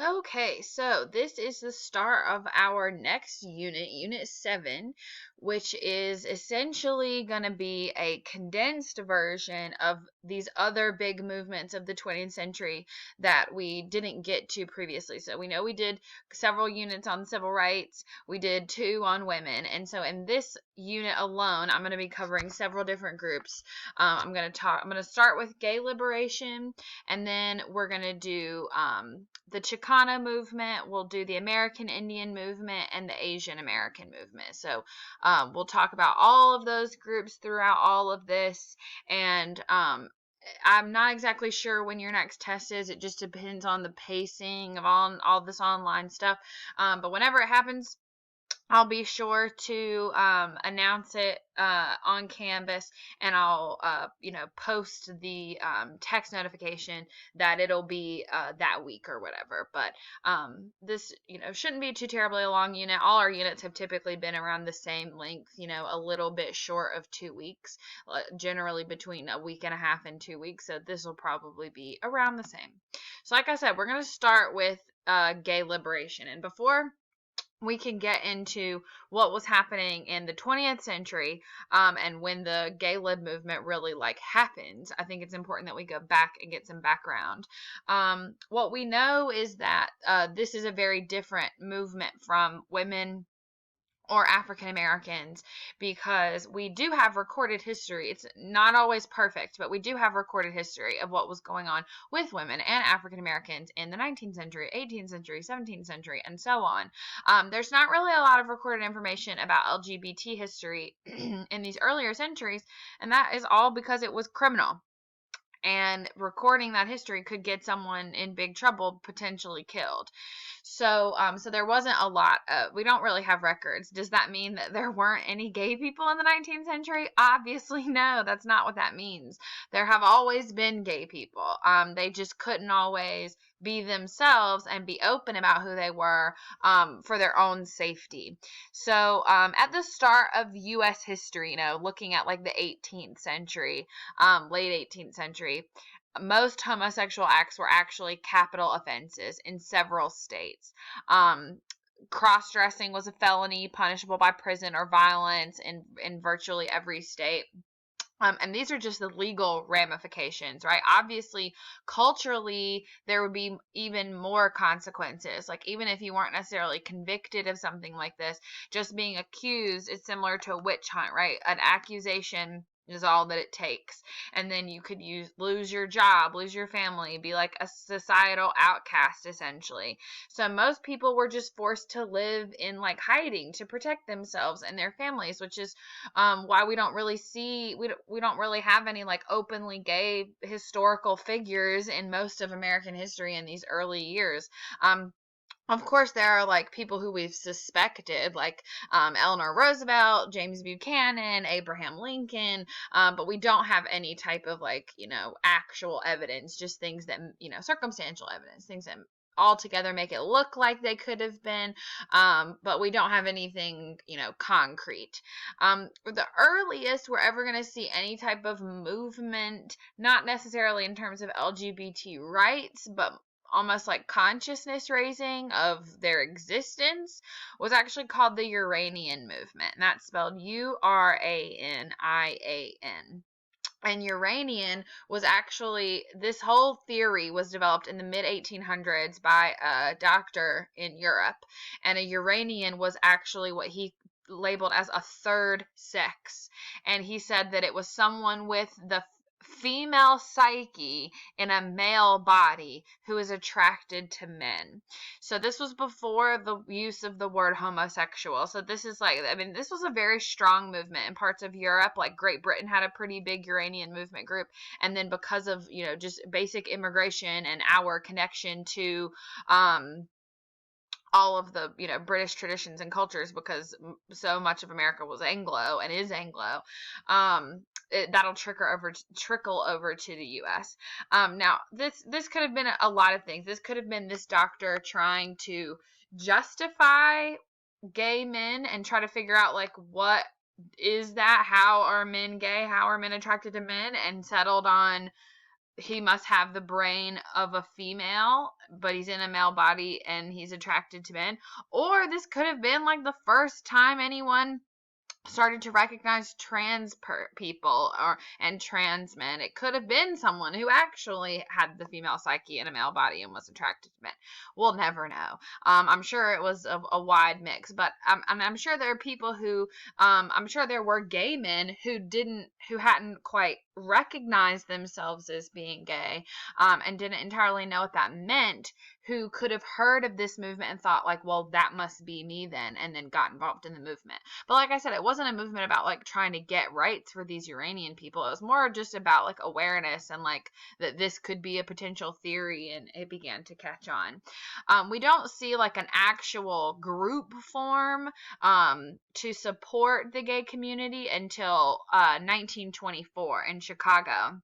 Okay, so this is the start of our next unit, Unit 7, which is essentially going to be a condensed version of these other big movements of the 20th century that we didn't get to previously. So we know we did several units on civil rights, we did 2 on women, and so in this unit alone, I'm going to be covering several different groups. I'm going to start with gay liberation, and then we're going to do the Chicana movement, we'll do the American Indian movement, and the Asian American movement. So we'll talk about all of those groups throughout all of this. And I'm not exactly sure when your next test is. It just depends on the pacing of all this online stuff. But whenever it happens, I'll be sure to announce it on Canvas, and I'll post the text notification that it'll be that week or whatever. But this shouldn't be too terribly a long unit. All our units have typically been around the same length, a little bit short of 2 weeks, generally between a week and a half and 2 weeks. So this will probably be around the same. So like I said, we're going to start with gay liberation, and before we can get into what was happening in the 20th century and when the gay lib movement really happened. I think it's important that we go back and get some background. What we know is that this is a very different movement from women or African Americans, because we do have recorded history. It's not always perfect, but we do have recorded history of what was going on with women and African Americans in the 19th century, 18th century, 17th century, and so on. There's not really a lot of recorded information about LGBT history in these earlier centuries, and that is all because it was criminal. And recording that history could get someone in big trouble, potentially killed. So there wasn't a lot of, we don't really have records. Does that mean that there weren't any gay people in the 19th century? Obviously, no, that's not what that means. There have always been gay people. They just couldn't always be themselves and be open about who they were for their own safety. So at the start of U.S. history, looking at the 18th century, late 18th century, most homosexual acts were actually capital offenses in several states. Cross-dressing was a felony punishable by prison or violence in virtually every state. And these are just the legal ramifications, right? Obviously, culturally, there would be even more consequences. Even if you weren't necessarily convicted of something like this, just being accused is similar to a witch hunt, right? An accusation is all that it takes. And then you could lose your job, lose your family, be like a societal outcast, essentially. So most people were just forced to live in hiding to protect themselves and their families, which is why we don't really see, we don't really have any openly gay historical figures in most of American history in these early years. Of course, there are people who we've suspected, Eleanor Roosevelt, James Buchanan, Abraham Lincoln, but we don't have any type of actual evidence, just things that, circumstantial evidence, things that altogether make it look like they could have been, but we don't have anything, concrete. The earliest we're ever going to see any type of movement, not necessarily in terms of LGBT rights, but almost consciousness raising of their existence, was actually called the Uranian movement, and that's spelled Uranian. And Uranian was actually, this whole theory was developed in the mid-1800s by a doctor in Europe, and a Uranian was actually what he labeled as a third sex, and he said that it was someone with the female psyche in a male body who is attracted to men. So this was before the use of the word homosexual. So this is this was a very strong movement in parts of Europe. Great Britain had a pretty big Uranian movement group, and then because of just basic immigration and our connection to all of the British traditions and cultures, because so much of America was Anglo and is Anglo, that'll trickle over to the U.S. Now this could have been a lot of things. This could have been this doctor trying to justify gay men and try to figure out what is that, how are men gay, how are men attracted to men, and settled on he must have the brain of a female, but he's in a male body and he's attracted to men. Or this could have been like the first time anyone started to recognize trans people and trans men. It could have been someone who actually had the female psyche in a male body and was attracted to men. We'll never know. I'm sure it was a wide mix, but I'm sure there are people who I'm sure there were gay men who hadn't quite recognized themselves as being gay, and didn't entirely know what that meant, who could have heard of this movement and thought like, well, that must be me then, and then got involved in the movement. But like I said, it wasn't a movement about like trying to get rights for these Uranian people. It was more just about like awareness and like that this could be a potential theory, and it began to catch on. We don't see like an actual group form to support the gay community until 1924 in Chicago.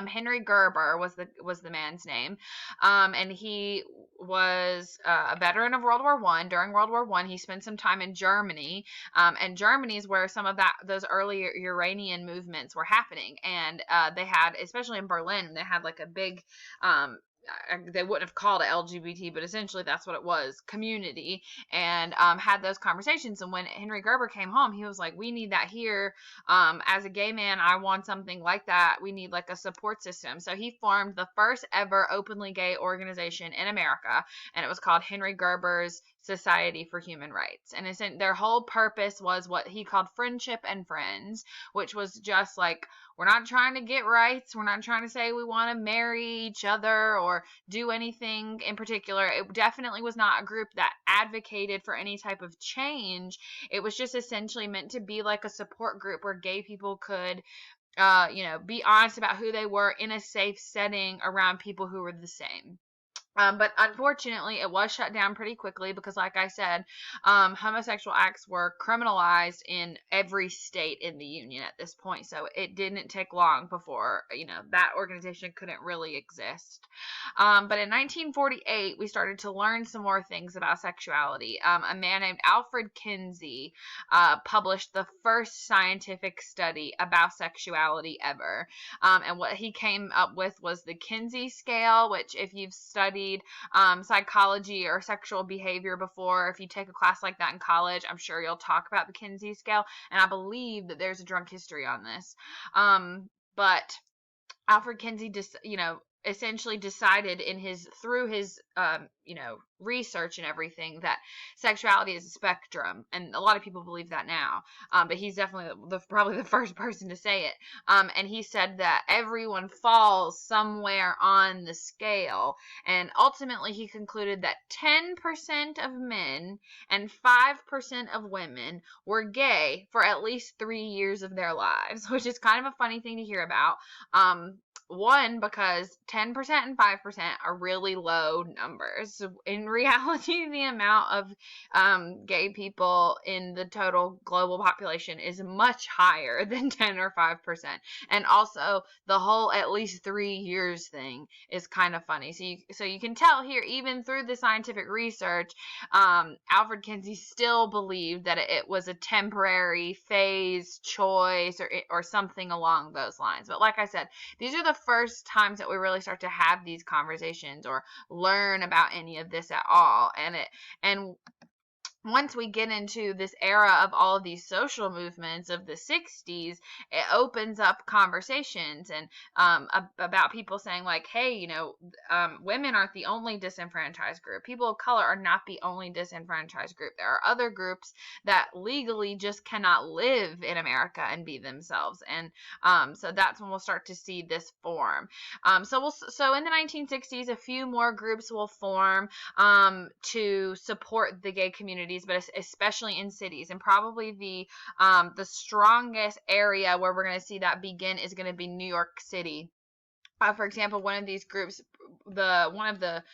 Henry Gerber was the man's name, and he was a veteran of World War One. During World War One, he spent some time in Germany, and Germany is where some of those early Uranian movements were happening. And they had, especially in Berlin, they had like a big they wouldn't have called it LGBT, but essentially that's what it was, community, and had those conversations. And when Henry Gerber came home, he was like, we need that here. As a gay man, I want something like that. We need like a support system. So he formed the first ever openly gay organization in America, and it was called Henry Gerber's Society for Human Rights. And their whole purpose was what he called friendship and friends, which was just like, we're not trying to get rights. We're not trying to say we want to marry each other or do anything in particular. It definitely was not a group that advocated for any type of change. It was just essentially meant to be like a support group where gay people could be honest about who they were in a safe setting around people who were the same. But unfortunately, it was shut down pretty quickly because, like I said, homosexual acts were criminalized in every state in the Union at this point. So it didn't take long before, that organization couldn't really exist. But in 1948, we started to learn some more things about sexuality. A man named Alfred Kinsey published the first scientific study about sexuality ever. And what he came up with was the Kinsey scale, which if you've studied psychology or sexual behavior before, if you take a class like that in college, I'm sure you'll talk about the Kinsey scale, and I believe that there's a drunk history on this. But Alfred Kinsey essentially decided through his research and everything that sexuality is a spectrum, and a lot of people believe that now, but he's definitely probably the first person to say it, and he said that everyone falls somewhere on the scale, and ultimately he concluded that 10% of men and 5% of women were gay for at least 3 years of their lives, which is kind of a funny thing to hear about. One, because 10% and 5% are really low numbers. So in reality, the amount of gay people in the total global population is much higher than 10 or 5%. And also, the whole at least 3 years thing is kind of funny. So you can tell here, even through the scientific research, Alfred Kinsey still believed that it was a temporary phase, choice, or something along those lines. But like I said, these are the first times that we really start to have these conversations or learn about any of this at all. And once we get into this era of all of these social movements of the 60s, it opens up conversations and about people saying like, hey, women aren't the only disenfranchised group. People of color are not the only disenfranchised group. There are other groups that legally just cannot live in America and be themselves. And so that's when we'll start to see this form. So in the 1960s, a few more groups will form to support the gay community, but especially in cities, and probably the strongest area where we're going to see that begin is going to be New York City. For example, one of these groups, one of the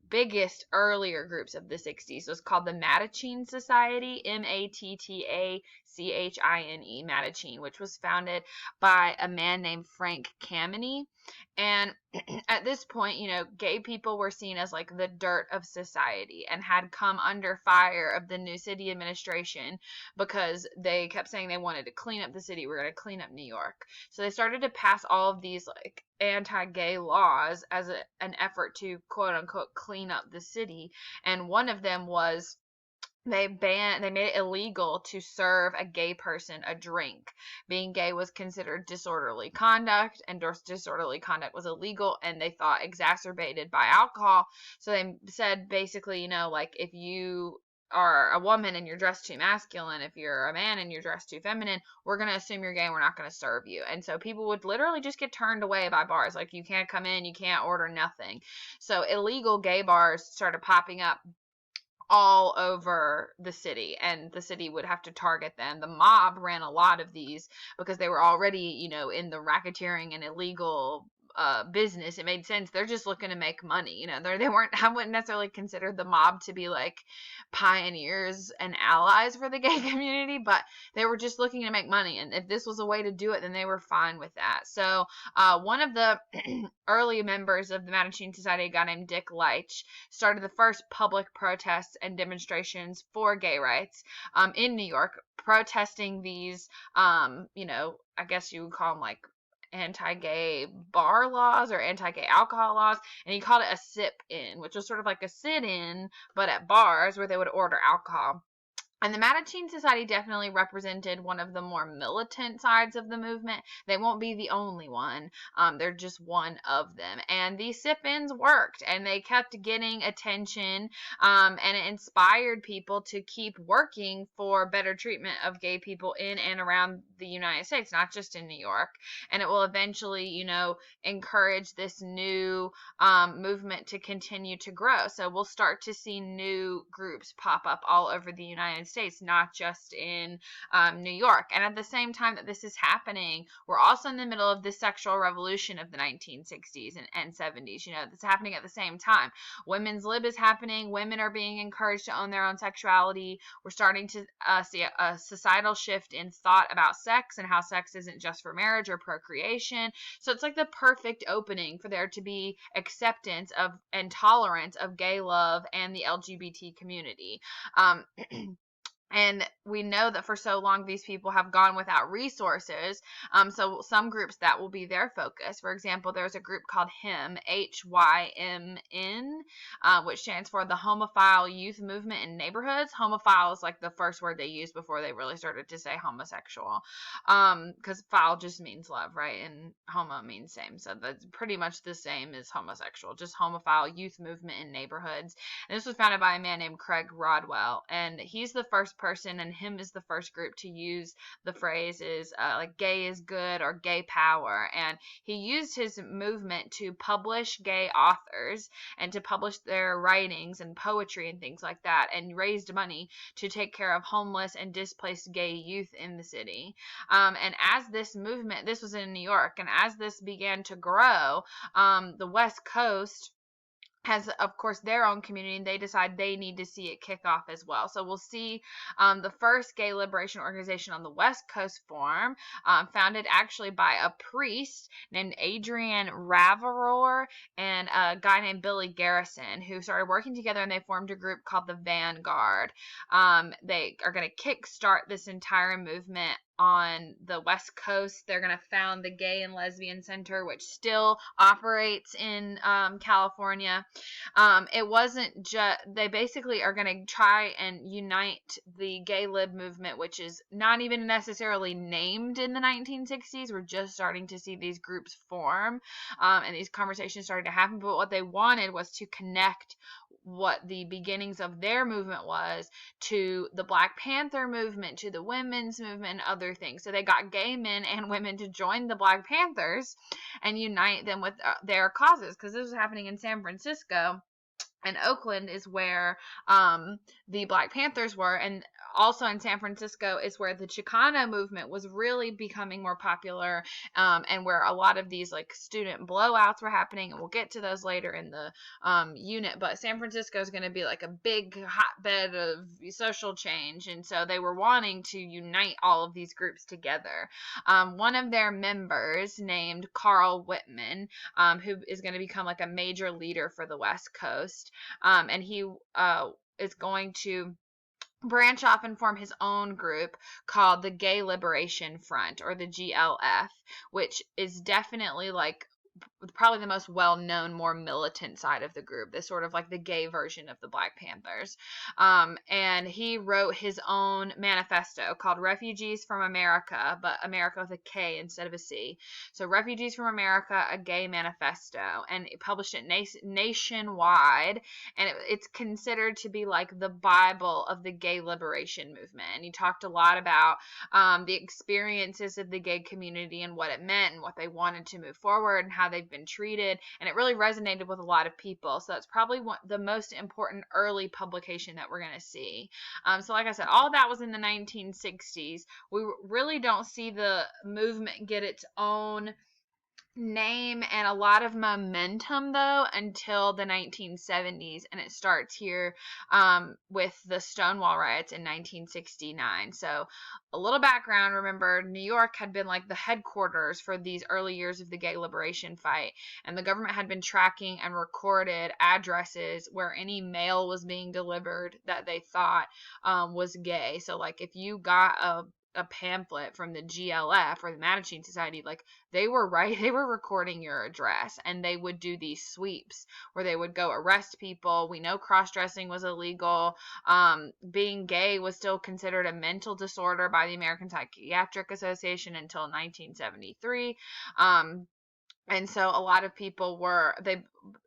biggest earlier groups of the 60s was called the Mattachine Society, Mattachine, Mattachine, which was founded by a man named Frank Kameny. And at this point, gay people were seen as like the dirt of society and had come under fire of the new city administration because they kept saying they wanted to clean up the city. We're going to clean up New York. So they started to pass all of these like anti-gay laws as an effort to quote unquote clean up the city. And one of them was they made it illegal to serve a gay person a drink. Being gay was considered disorderly conduct, and disorderly conduct was illegal, and they thought exacerbated by alcohol. So they said basically, like if you are a woman and you're dressed too masculine, if you're a man and you're dressed too feminine, we're going to assume you're gay and we're not going to serve you. And so people would literally just get turned away by bars. Like, you can't come in, you can't order nothing. So illegal gay bars started popping up all over the city, and the city would have to target them. The mob ran a lot of these because they were already, in the racketeering and illegal business. It made sense. They're just looking to make money. They weren't, I wouldn't necessarily consider the mob to be like pioneers and allies for the gay community, but they were just looking to make money. And if this was a way to do it, then they were fine with that. So one of the early members of the Mattachine Society, a guy named Dick Leitch, started the first public protests and demonstrations for gay rights in New York, protesting these, I guess you would call them like anti-gay bar laws or anti-gay alcohol laws, and he called it a sip-in, which was sort of like a sit-in, but at bars where they would order alcohol. And the Mattachine Society definitely represented one of the more militant sides of the movement. They won't be the only one. They're just one of them. And these sip-ins worked, and they kept getting attention, and it inspired people to keep working for better treatment of gay people in and around the United States, not just in New York. And it will eventually, encourage this new movement to continue to grow. So we'll start to see new groups pop up all over the United States, not just in New York. And at the same time that this is happening, we're also in the middle of the sexual revolution of the 1960s and 70s. This is happening at the same time. Women's lib is happening. Women are being encouraged to own their own sexuality. We're starting to see a societal shift in thought about sex and how sex isn't just for marriage or procreation. So it's like the perfect opening for there to be acceptance of and tolerance of gay love and the LGBT community. And we know that for so long, these people have gone without resources. So some groups, that will be their focus. For example, there's a group called HYMN, H-Y-M-N, which stands for the Homophile Youth Movement in Neighborhoods. Homophile is like the first word they used before they really started to say homosexual. Because phile just means love, right? And homo means same. So that's pretty much the same as homosexual. Just Homophile Youth Movement in Neighborhoods. And this was founded by a man named Craig Rodwell. And he's the first person, and him is the first group to use the phrases like gay is good or gay power. And he used his movement to publish gay authors and to publish their writings and poetry and things like that, and raised money to take care of homeless and displaced gay youth in the city. And as this movement, this was in New York, and as this began to grow, the West Coast has, of course, their own community, and they decide they need to see it kick off as well. So we'll see the first gay liberation organization on the West Coast form, founded actually by a priest named Adrian Raverohr and a guy named Billy Garrison, who started working together, and they formed a group called the Vanguard. They are going to kickstart this entire movement on the West Coast. They're going to found the Gay and Lesbian Center, which still operates in California. It wasn't just, they basically are going to try and unite the gay lib movement, which is not even necessarily named in the 1960s. We're just starting to see these groups form, and these conversations started to happen. But what they wanted was to connect what the beginnings of their movement was to the Black Panther movement, to the women's movement, and other things. So they got gay men and women to join the Black Panthers and unite them with their causes, because this was happening in San Francisco. And Oakland is where the Black Panthers were, and also in San Francisco is where the Chicano movement was really becoming more popular, and where a lot of these like student blowouts were happening, and we'll get to those later in the unit. But San Francisco is going to be like a big hotbed of social change, and so they were wanting to unite all of these groups together. One of their members, named Carl Whitman, who is going to become like a major leader for the West Coast, and he is going to branch off and form his own group called the Gay Liberation Front, or the GLF, which is definitely like probably the most well-known, more militant side of the group. This sort of like the gay version of the Black Panthers. And he wrote his own manifesto called Refugees from America, but America with a K instead of a C. So Refugees from America, a Gay Manifesto, and it published it nationwide, and it's considered to be like the Bible of the gay liberation movement. And he talked a lot about the experiences of the gay community and what it meant and what they wanted to move forward and how they've been treated, and it really resonated with a lot of people. So that's probably the most important early publication that we're going to see. So like I said, all that was in the 1960s. We really don't see the movement get its own name and a lot of momentum though until the 1970s, and it starts here with the Stonewall riots in 1969. So a little background: remember, New York had been like the headquarters for these early years of the gay liberation fight, and the government had been tracking and recorded addresses where any mail was being delivered that they thought was gay. So like if you got a pamphlet from the GLF or the Mattachine Society, like they were recording your address, and they would do these sweeps where they would go arrest people. We know cross-dressing was illegal. Being gay was still considered a mental disorder by the American Psychiatric Association until 1973. And so a lot of people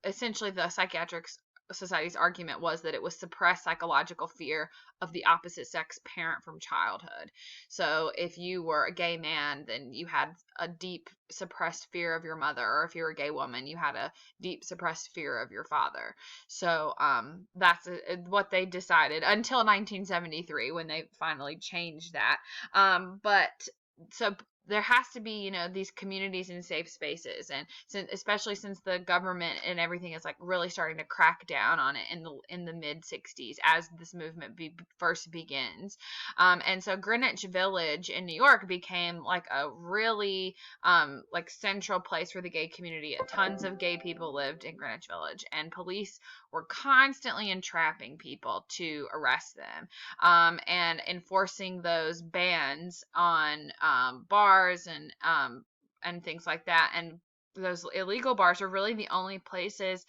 essentially the Psychiatric Society's argument was that it was suppressed psychological fear of the opposite sex parent from childhood. So if you were a gay man, then you had a deep suppressed fear of your mother, or if you're a gay woman, you had a deep suppressed fear of your father. So that's what they decided until 1973, when they finally changed that. But so there has to be, these communities and safe spaces, and especially since the government and everything is like really starting to crack down on it in the mid 60s as this movement first begins. And so Greenwich Village in New York became like a really like central place for the gay community. Tons of gay people lived in Greenwich Village, and police were constantly entrapping people to arrest them, and enforcing those bans on bars and things like that. And those illegal bars are really the only places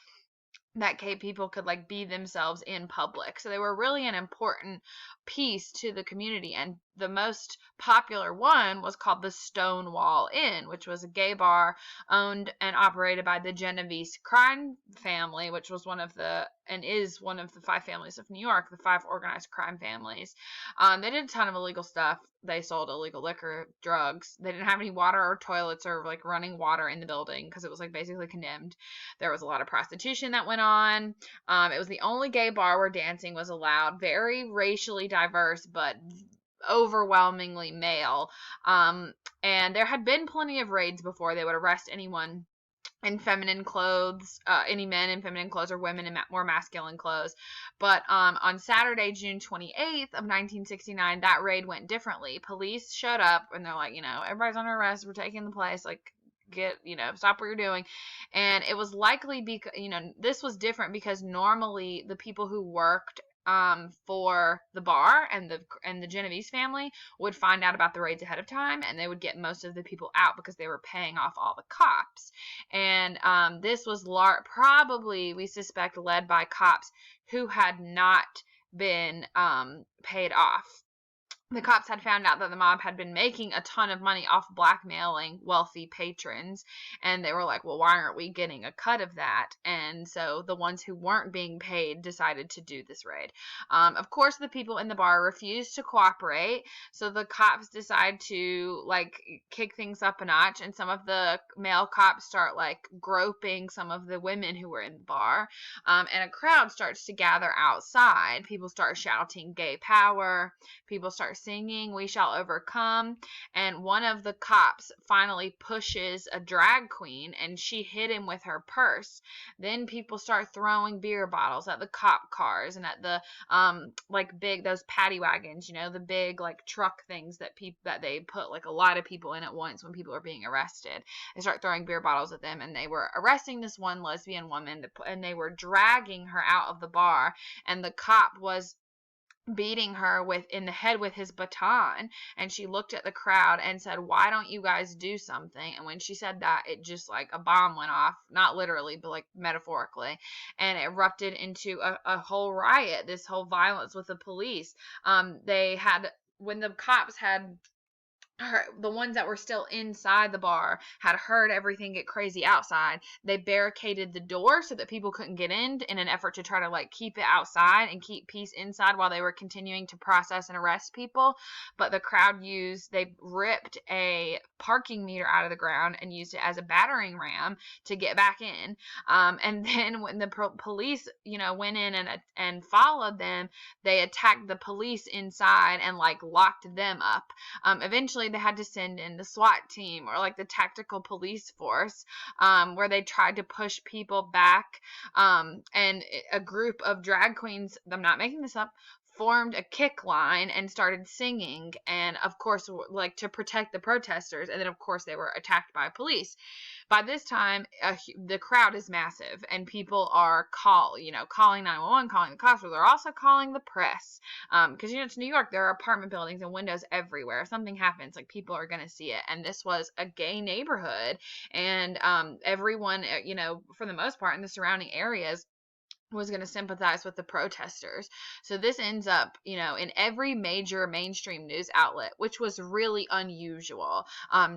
that gay people could like be themselves in public. So they were really an important piece to the community. And the most popular one was called the Stonewall Inn, which was a gay bar owned and operated by the Genovese crime family, which was is one of the 5 families of New York, the 5 organized crime families. They did a ton of illegal stuff. They sold illegal liquor, drugs. They didn't have any water or toilets or like running water in the building because it was like basically condemned. There was a lot of prostitution that went on. It was the only gay bar where dancing was allowed. Very racially diverse, but overwhelmingly male. And there had been plenty of raids before. They would arrest anyone in feminine clothes, any men in feminine clothes or women in more masculine clothes. But on Saturday, June 28th of 1969, that raid went differently. Police showed up, and they're like, everybody's under arrest. We're taking the place. Like, stop what you're doing. And it was likely because, this was different because normally the people who worked for the bar and the Genovese family would find out about the raids ahead of time, and they would get most of the people out because they were paying off all the cops. And this was probably, we suspect, led by cops who had not been paid off. the cops had found out that the mob had been making a ton of money off blackmailing wealthy patrons, and they were like, well, why aren't we getting a cut of that? And so the ones who weren't being paid decided to do this raid. Of course, the people in the bar refused to cooperate, so the cops decide to like kick things up a notch, and some of the male cops start like groping some of the women who were in the bar, and a crowd starts to gather outside. People start shouting gay power. People start singing "We Shall Overcome," and one of the cops finally pushes a drag queen, and she hit him with her purse. Then people start throwing beer bottles at the cop cars and at the like big, those paddy wagons, you know, the big like truck things that they put like a lot of people in at once when people are being arrested. They start throwing beer bottles at them, and they were arresting this one lesbian woman, and they were dragging her out of the bar, and the cop was beating her in the head with his baton, and she looked at the crowd and said, why don't you guys do something? And when she said that, it just like a bomb went off, not literally but like metaphorically, and it erupted into a whole riot, this whole violence with the police. They had, when the cops had the ones that were still inside the bar had heard everything get crazy outside, they barricaded the door so that people couldn't get in an effort to try to like keep it outside and keep peace inside while they were continuing to process and arrest people. But the crowd they ripped a parking meter out of the ground and used it as a battering ram to get back in. And then when the police, went in and followed them, they attacked the police inside and like locked them up. Eventually they had to send in the SWAT team, or like the tactical police force, where they tried to push people back. And a group of drag queens, I'm not making this up, formed a kick line and started singing, and of course, like to protect the protesters. And then of course they were attacked by police. By this time, the crowd is massive, and people are calling 911, calling the cops, but they're also calling the press, because it's New York. There are apartment buildings and windows everywhere. If something happens, like, people are going to see it. And this was a gay neighborhood, and everyone, for the most part in the surrounding areas, was going to sympathize with the protesters. So this ends up, in every major mainstream news outlet, which was really unusual.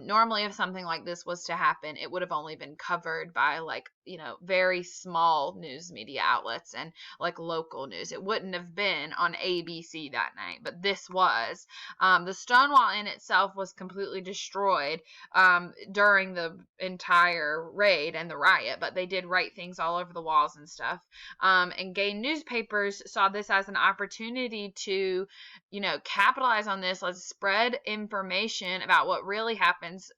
Normally, if something like this was to happen, it would have only been covered by like, very small news media outlets and like local news. It wouldn't have been on ABC that night, but this was. The Stonewall Inn itself was completely destroyed during the entire raid and the riot, but they did write things all over the walls and stuff. And gay newspapers saw this as an opportunity to, capitalize on this. Let's spread information about what really happens,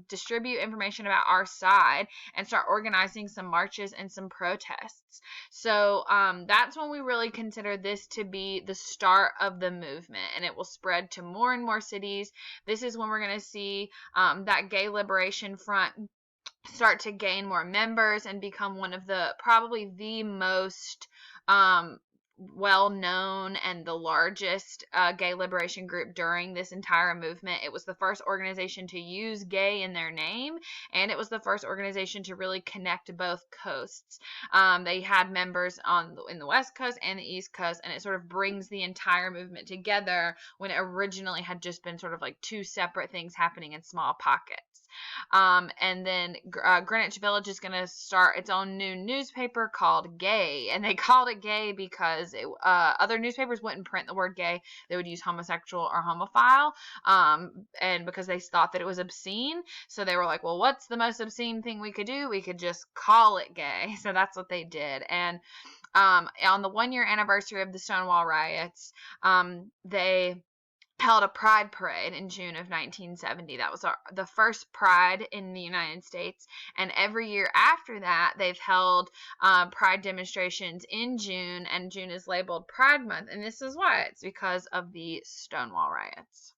distribute information about our side, and start organizing some marches and some protests. So that's when we really consider this to be the start of the movement, and it will spread to more and more cities. This is when we're going to see that Gay Liberation Front start to gain more members and become one of probably the most well known and the largest gay liberation group during this entire movement. It was the first organization to use gay in their name, and it was the first organization to really connect both coasts. They had members in the West Coast and the East Coast, and it sort of brings the entire movement together when it originally had just been sort of like two separate things happening in small pockets. And then Greenwich Village is going to start its own new newspaper called Gay, and they called it Gay because other newspapers wouldn't print the word gay. They would use homosexual or homophile, and because they thought that it was obscene, so they were like, well, what's the most obscene thing we could do? We could just call it gay. So that's what they did. And on the 1-year anniversary of the Stonewall riots, they held a pride parade in June of 1970. That was the first pride in the United States. And every year after that, they've held pride demonstrations in June, and June is labeled Pride Month. And this is why. It's because of the Stonewall riots.